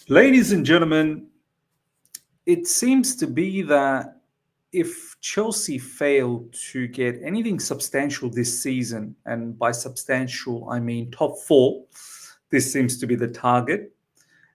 Ladies and gentlemen, it seems to be that if Chelsea fail to get anything substantial this season, and by substantial I mean top four, this seems to be the target,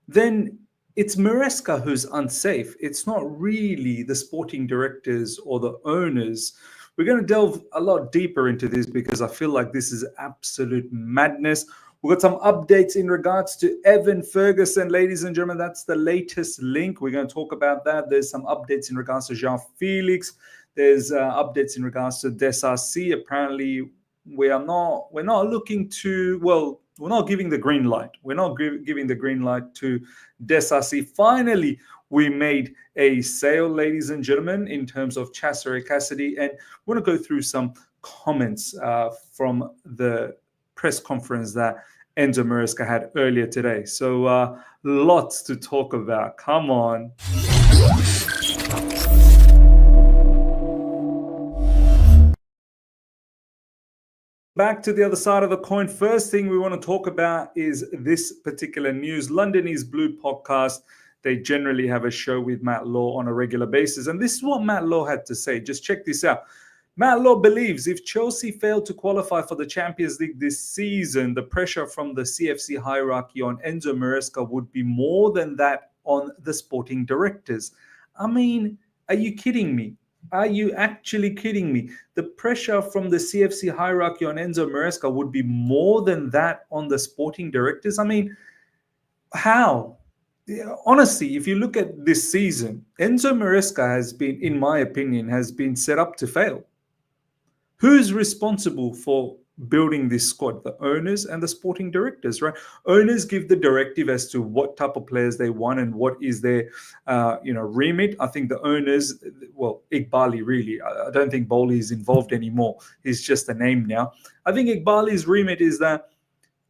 then it's Maresca who's unsafe. It's not really the sporting directors or the owners. We're going to delve a lot deeper into this because I feel like this is absolute madness. We've got some updates in regards to Evan Ferguson, ladies and gentlemen. That's the latest link. We're going to talk about that. There's some updates in regards to Joao Felix. There's updates in regards to Desasi. Apparently, we're not looking to, well, we're not giving the green light. We're not giving the green light to Desasi. Finally, we made a sale, ladies and gentlemen, in terms of Casadei, and we're going to go through some comments from the press conference that Enzo Maresca had earlier today. So lots to talk about. Come on. Back to the other side of the coin. First thing we want to talk about is this particular news. London is Blue podcast. They generally have a show with Matt Law on a regular basis. And this is what Matt Law had to say. Just check this out. Matt Law believes if Chelsea fail to qualify for the Champions League this season, the pressure from the CFC hierarchy on Enzo Maresca would be more than that on the sporting directors. I mean, are you kidding me? Are you actually kidding me? The pressure from the CFC hierarchy on Enzo Maresca would be more than that on the sporting directors. I mean, how? Honestly, if you look at this season, Enzo Maresca has been, in my opinion, has been set up to fail. Who's responsible for building this squad? The owners and the sporting directors, right? Owners give the directive as to what type of players they want and what is their, remit. I think the owners, well, Iqbali really. I don't think Bowley is involved anymore. He's just a name now. I think Iqbali's remit is that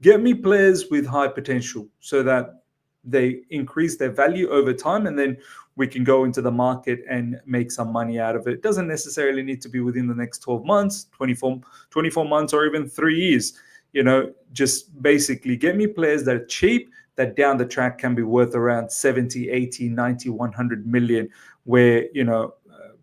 get me players with high potential so that they increase their value over time, and then we can go into the market and make some money out of it. It doesn't necessarily need to be within the next 12 months, 24 months, or even 3 years. Just basically get me players that are cheap, that down the track can be worth around 70, 80, 90, 100 million, where,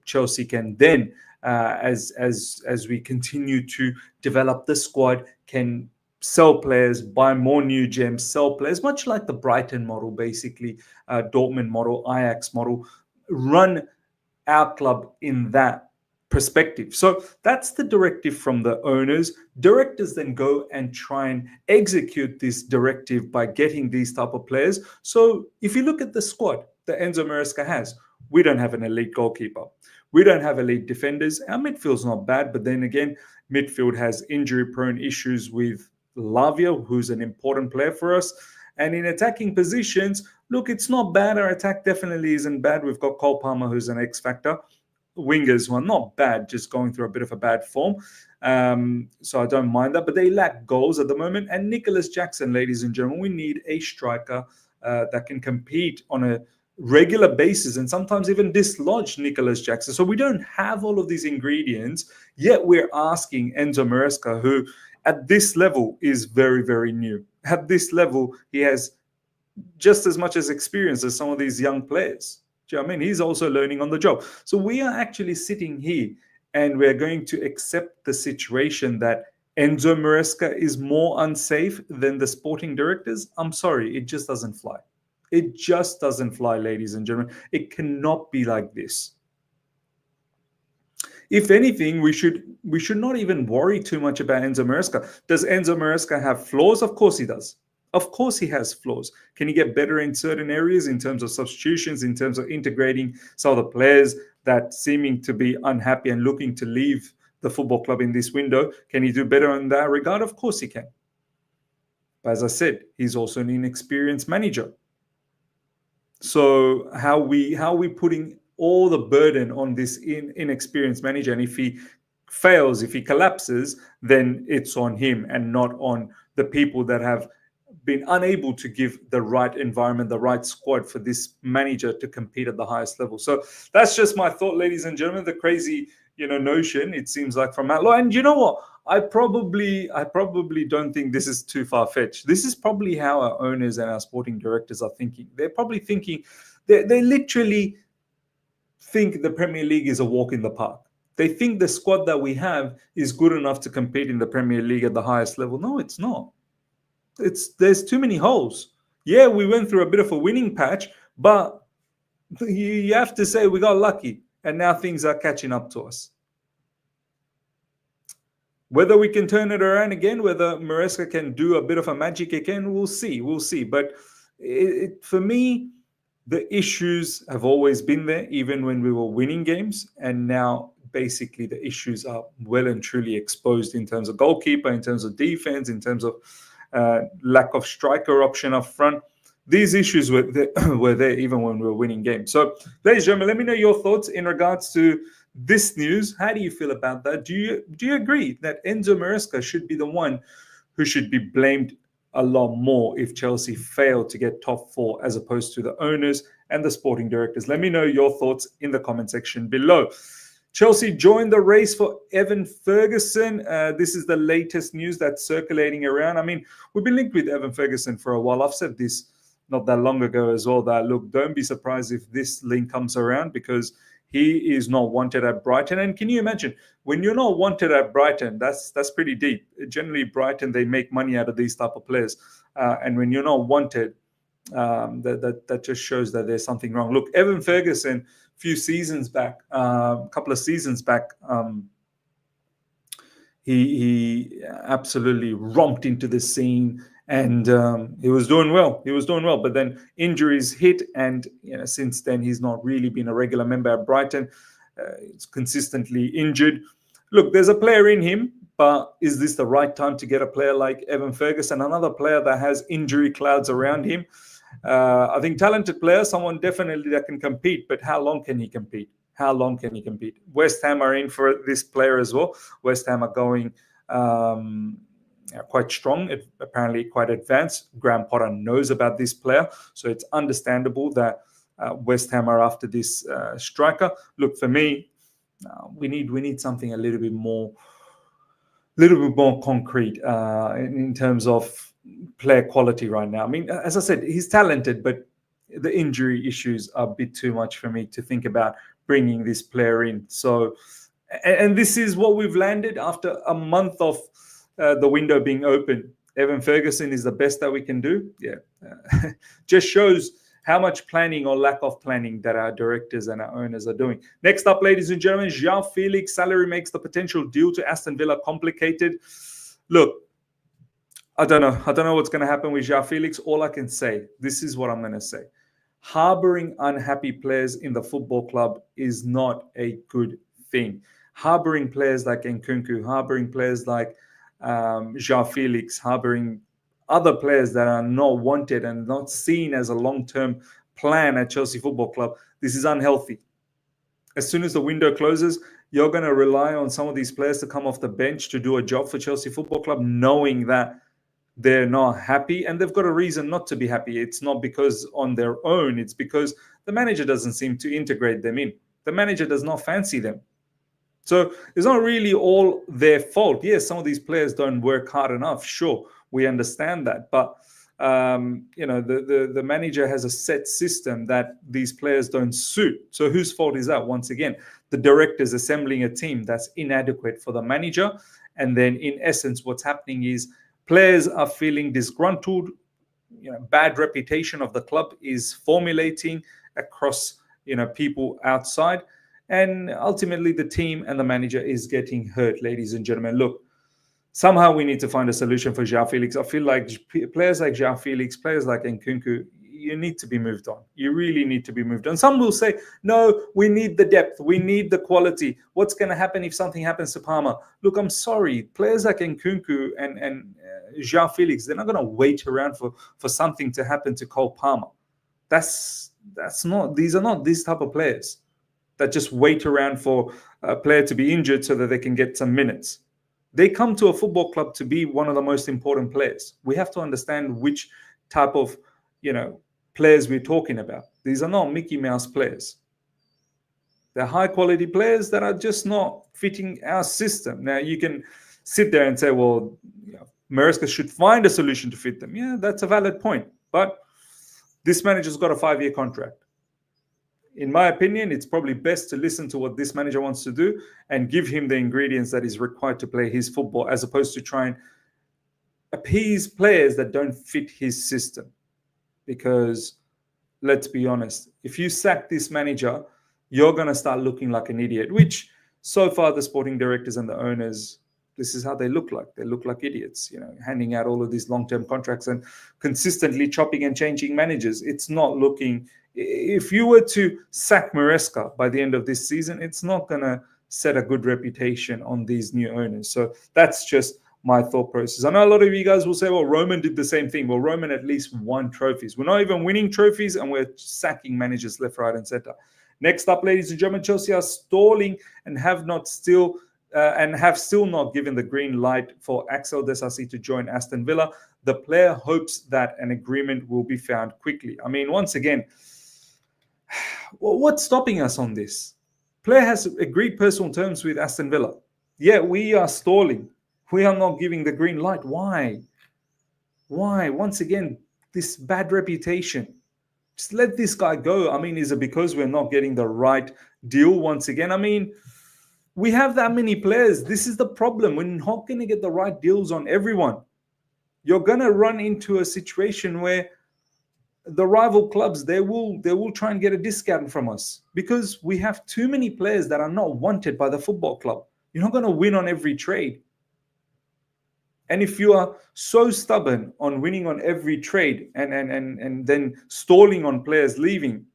Chelsea can then, as we continue to develop the squad, can sell players, buy more new gems, sell players, much like the Brighton model, basically, Dortmund model, Ajax model, run our club in that perspective. So that's the directive from the owners. Directors then go and try and execute this directive by getting these type of players. So if you look at the squad that Enzo Maresca has, we don't have an elite goalkeeper. We don't have elite defenders. Our midfield's not bad, but then again, midfield has injury-prone issues with Lavia, who's an important player for us. And in attacking positions, look, it's not bad. Our attack definitely isn't bad. We've got Cole Palmer, who's an X factor. Wingers were not bad, just going through a bit of a bad form. So I don't mind that. But they lack goals at the moment. And Nicholas Jackson, ladies and gentlemen, we need a striker that can compete on a regular basis and sometimes even dislodge Nicholas Jackson. So we don't have all of these ingredients, yet we're asking Enzo Maresca, who at this level is very, very new. At this level, he has just as much as experience as some of these young players. Do you know what I mean? He's also learning on the job. So we are actually sitting here and we're going to accept the situation that Enzo Maresca is more unsafe than the sporting directors. I'm sorry, it just doesn't fly. It just doesn't fly, ladies and gentlemen. It cannot be like this. If anything, we should not even worry too much about Enzo Maresca. Does Enzo Maresca have flaws? Of course he does. Of course he has flaws. Can he get better in certain areas in terms of substitutions, in terms of integrating some of the players that seeming to be unhappy and looking to leave the football club in this window? Can he do better in that regard? Of course he can. But as I said, he's also an inexperienced manager. So how we putting all the burden on this inexperienced manager? And if he fails, if he collapses, then it's on him and not on the people that have been unable to give the right environment, the right squad for this manager to compete at the highest level. So that's just my thought, ladies and gentlemen. The crazy notion, it seems like, from Matt Law. And you know what? I probably don't think this is too far-fetched. This is probably how our owners and our sporting directors are thinking. They're probably thinking, they literally think the Premier League is a walk in the park. They think the squad that we have is good enough to compete in the Premier League at the highest level. No, it's not. There's too many holes. Yeah, we went through a bit of a winning patch, but you have to say we got lucky, and now things are catching up to us. Whether we can turn it around again, whether Maresca can do a bit of a magic again, we'll see. We'll see. But for me, the issues have always been there, even when we were winning games. And now, basically, the issues are well and truly exposed in terms of goalkeeper, in terms of defense, in terms of lack of striker option up front. These issues were there even when we were winning games. So, ladies and gentlemen, let me know your thoughts in regards to this news. How do you feel about that? Do you agree that Enzo Maresca should be the one who should be blamed a lot more if Chelsea fail to get top four, as opposed to the owners and the sporting directors? Let me know your thoughts in the comment section below. Chelsea joined the race for Evan Ferguson. This is the latest news that's circulating around. I mean, we've been linked with Evan Ferguson for a while. I've said this not that long ago as well, that, look, don't be surprised if this link comes around, because he is not wanted at Brighton. And can you imagine, when you're not wanted at Brighton, that's pretty deep. Generally, Brighton, they make money out of these type of players. And when you're not wanted, that just shows that there's something wrong. Look, Evan Ferguson, a couple of seasons back, he absolutely romped into the scene, and he was doing well. But then injuries hit, and since then he's not really been a regular member at Brighton. He's consistently injured. Look, there's a player in him, but is this the right time to get a player like Evan Ferguson, another player that has injury clouds around him? I think talented player, someone definitely that can compete, but how long can he compete? West Ham are in for this player as well. West Ham are going quite strong, apparently quite advanced. Graham Potter knows about this player, so it's understandable that West Ham are after this striker. Look, for me, we need something a little bit more concrete in terms of player quality right now. I mean, as I said, he's talented, but the injury issues are a bit too much for me to think about bringing this player in. So, and this is what we've landed after a month of the window being open. Evan Ferguson is the best that we can do. Yeah, just shows how much planning or lack of planning that our directors and our owners are doing. Next up, ladies and gentlemen, Joao Felix salary makes the potential deal to Aston Villa complicated. Look, I don't know what's going to happen with Joao Felix. All I can say, this is what I'm going to say. Harboring unhappy players in the football club is not a good thing. Harboring players like Nkunku, harboring players like Joao Felix, harboring other players that are not wanted and not seen as a long-term plan at Chelsea Football Club, this is unhealthy. As soon as the window closes, you're going to rely on some of these players to come off the bench to do a job for Chelsea Football Club, knowing that they're not happy, and they've got a reason not to be happy. It's not because on their own, it's because the manager doesn't seem to integrate them in. The manager does not fancy them. So it's not really all their fault. Yes, some of these players don't work hard enough. Sure, we understand that. But, the manager has a set system that these players don't suit. So whose fault is that? Once again, the director's assembling a team that's inadequate for the manager. And then in essence, what's happening is players are feeling disgruntled. Bad reputation of the club is formulating across, people outside. And ultimately, the team and the manager is getting hurt, ladies and gentlemen. Look, somehow we need to find a solution for Joao Felix. I feel like players like Joao Felix, players like Nkunku, you need to be moved on. You really need to be moved on. Some will say, no, we need the depth. We need the quality. What's going to happen if something happens to Palmer? Look, I'm sorry. Players like Nkunku and Joao Felix, they're not going to wait around for something to happen to Cole Palmer. These are not these type of players that just wait around for a player to be injured so that they can get some minutes. They come to a football club to be one of the most important players. We have to understand which type of, players we're talking about. These are not Mickey Mouse players. They're high-quality players that are just not fitting our system. Now, you can sit there and say, well, Maresca should find a solution to fit them. Yeah, that's a valid point. But this manager's got a 5-year contract. In my opinion, it's probably best to listen to what this manager wants to do and give him the ingredients that is required to play his football, as opposed to try and appease players that don't fit his system. Because let's be honest, if you sack this manager, you're going to start looking like an idiot, which so far the sporting directors and the owners, this is how they look like. They look like idiots, handing out all of these long-term contracts and consistently chopping and changing managers. It's not looking... If you were to sack Maresca by the end of this season, it's not going to set a good reputation on these new owners. So that's just my thought process. I know a lot of you guys will say, well, Roman did the same thing. Well, Roman at least won trophies. We're not even winning trophies, and we're sacking managers left, right, and center. Next up, ladies and gentlemen, Chelsea are stalling and have still not given the green light for Axel Desasi to join Aston Villa. The player hopes that an agreement will be found quickly. I mean, once again, what's stopping us on this? Player has agreed personal terms with Aston Villa. Yeah, we are stalling. We are not giving the green light. Why? Once again, this bad reputation. Just let this guy go. I mean, is it because we're not getting the right deal once again? I mean, we have that many players. This is the problem. We're not going to get the right deals on everyone. You're going to run into a situation where the rival clubs, they will try and get a discount from us because we have too many players that are not wanted by the football club. You're not going to win on every trade. And if you are so stubborn on winning on every trade and then stalling on players leaving,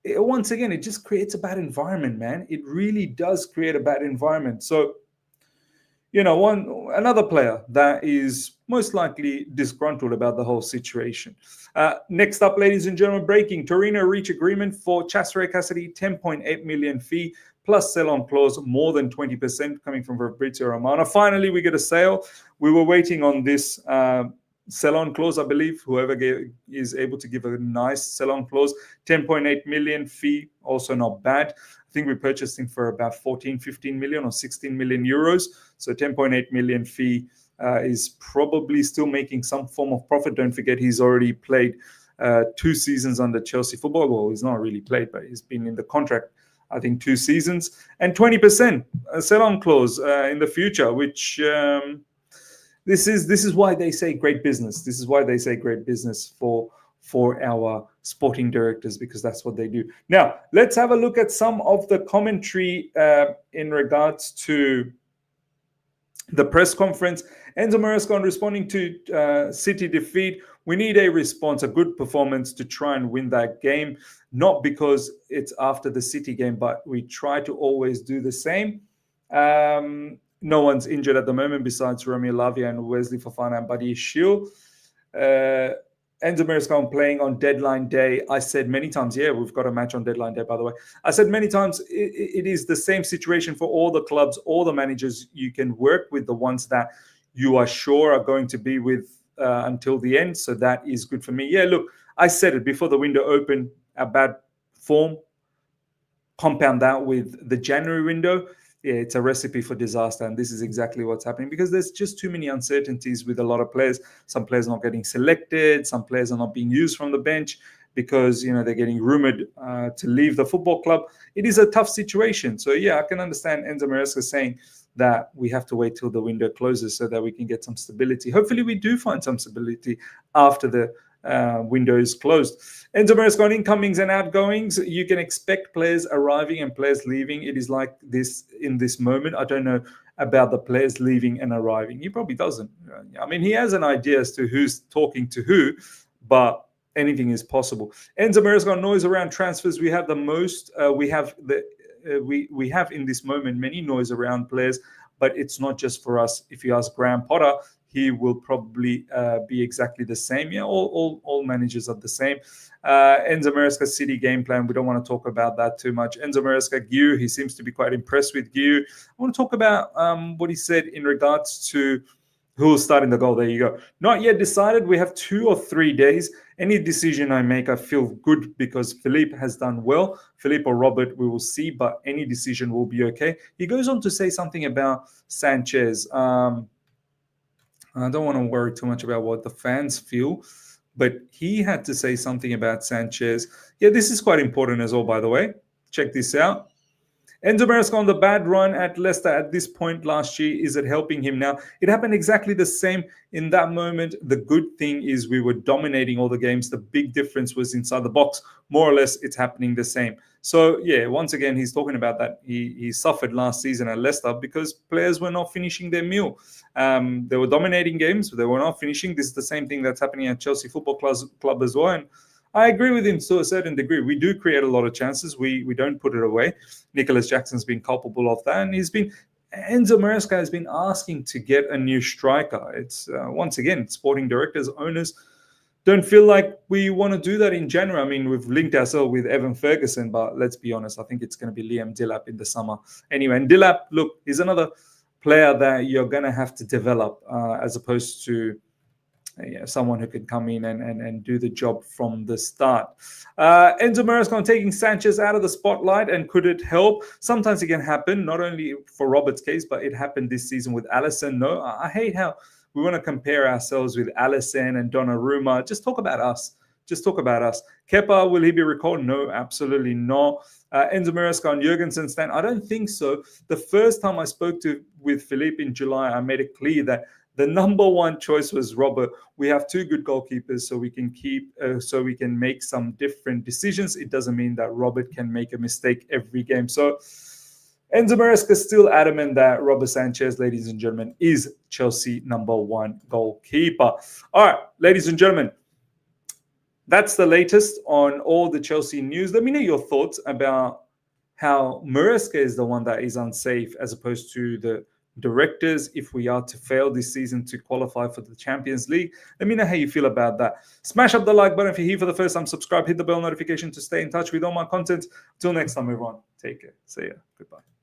once again, it just creates a bad environment, man. It really does create a bad environment. So, another player that is most likely disgruntled about the whole situation. Next up, ladies and gentlemen, breaking. Torino reach agreement for Casadei, 10.8 million fee plus sell-on clause, more than 20% coming from Fabrizio Romano. Finally, we get a sale. We were waiting on this sell-on clause, I believe. Whoever is able to give a nice sell-on clause. 10.8 million fee, also not bad. I think we purchased him for about 14, 15 million or 16 million euros. So 10.8 million fee is probably still making some form of profit. Don't forget, he's already played 2 seasons under Chelsea football. Well, he's not really played, but he's been in the contract, I think, 2 seasons. And 20% sell-on clause in the future, which this is why they say great business. This is why they say great business for our sporting directors, because that's what they do. Now, let's have a look at some of the commentary in regards to the press conference. Enzo Maresca on responding to City defeat. We need a response, a good performance to try and win that game, not because it's after the City game, but we try to always do the same. No one's injured at the moment besides Romeo Lavia and Wesley Fofana and Buddy Shield. Enzo Maresca playing on deadline day. I said many times, yeah, we've got a match on deadline day, by the way. I said many times, it is the same situation for all the clubs, all the managers. You can work with the ones that you are sure are going to be with until the end. So that is good for me. Yeah, look, I said it before the window opened, a bad form. Compound that with the January window. Yeah, it's a recipe for disaster, and this is exactly what's happening because there's just too many uncertainties with a lot of players. Some players not getting selected, some players are not being used from the bench because they're getting rumored to leave the football club. It is a tough situation. So yeah, I can understand Enzo Maresca saying that we have to wait till the window closes so that we can get some stability. Hopefully, we do find some stability after the window is closed. Enzo Maresca on incomings and outgoings. You can expect players arriving and players leaving. It is like this in this moment. I don't know about the players leaving and arriving. He probably doesn't. I mean, he has an idea as to who's talking to who, but anything is possible. Enzo Maresca on noise around transfers. We have the most. We have in this moment many noise around players, but it's not just for us. If you ask Graham Potter, he will probably be exactly the same. Yeah, all managers are the same. Enzo Maresca City game plan. We don't want to talk about that too much. Enzo Maresca Guiu, he seems to be quite impressed with Guiu. I want to talk about what he said in regards to Who's starting the goal? There you go. Not yet decided. We have 2 or 3 days. Any decision I make, I feel good because Philippe has done well. Philippe or Robert, we will see, but any decision will be okay. He goes on to say something about Sanchez. I don't want to worry too much about what the fans feel, but he had to say something about Sanchez. Yeah, this is quite important as well, by the way. Check this out. Enzo Maresca on the bad run at Leicester at this point last year. Is it helping him now? It happened exactly the same in that moment. The good thing is we were dominating all the games. The big difference was inside the box. More or less, it's happening the same. So, yeah, once again, he's talking about that. He suffered last season at Leicester because players were not finishing their meal. They were dominating games, but they were not finishing. This is the same thing that's happening at Chelsea Football Club as well. And I agree with him to a certain degree. We do create a lot of chances. We don't put it away. Nicholas Jackson's been culpable of that. And Enzo Maresca has been asking to get a new striker. It's, once again, sporting directors, owners don't feel like we want to do that in January. I mean, we've linked ourselves with Evan Ferguson, but let's be honest, I think it's going to be Liam Delap in the summer. Anyway, and Delap, look, he's another player that you're going to have to develop as opposed to someone who could come in and do the job from the start. Enzo Maresca taking Sanchez out of the spotlight, and could it help? Sometimes it can happen, not only for Robert's case, but it happened this season with Alisson. No, I hate how we want to compare ourselves with Alisson and Donnarumma. Just talk about us. Just talk about us. Kepa, will he be recalled? No, absolutely not. Enzo Maresca and Jurgensen stand? I don't think so. The first time I spoke with Philippe in July, I made it clear that the number one choice was Robert. We have 2 good goalkeepers, so we can make some different decisions. It doesn't mean that Robert can make a mistake every game. So Enzo Maresca is still adamant that Robert Sanchez, ladies and gentlemen, is Chelsea number 1 goalkeeper. All right, ladies and gentlemen, that's the latest on all the Chelsea news. Let me know your thoughts about how Maresca is the one that is unsafe as opposed to the directors if we are to fail this season to qualify for the Champions League. Let me know how you feel about that. Smash up the like button if you're here for the first time. Subscribe, hit the bell notification to stay in touch with all my content. Till next time, everyone. Take care. See ya. Goodbye.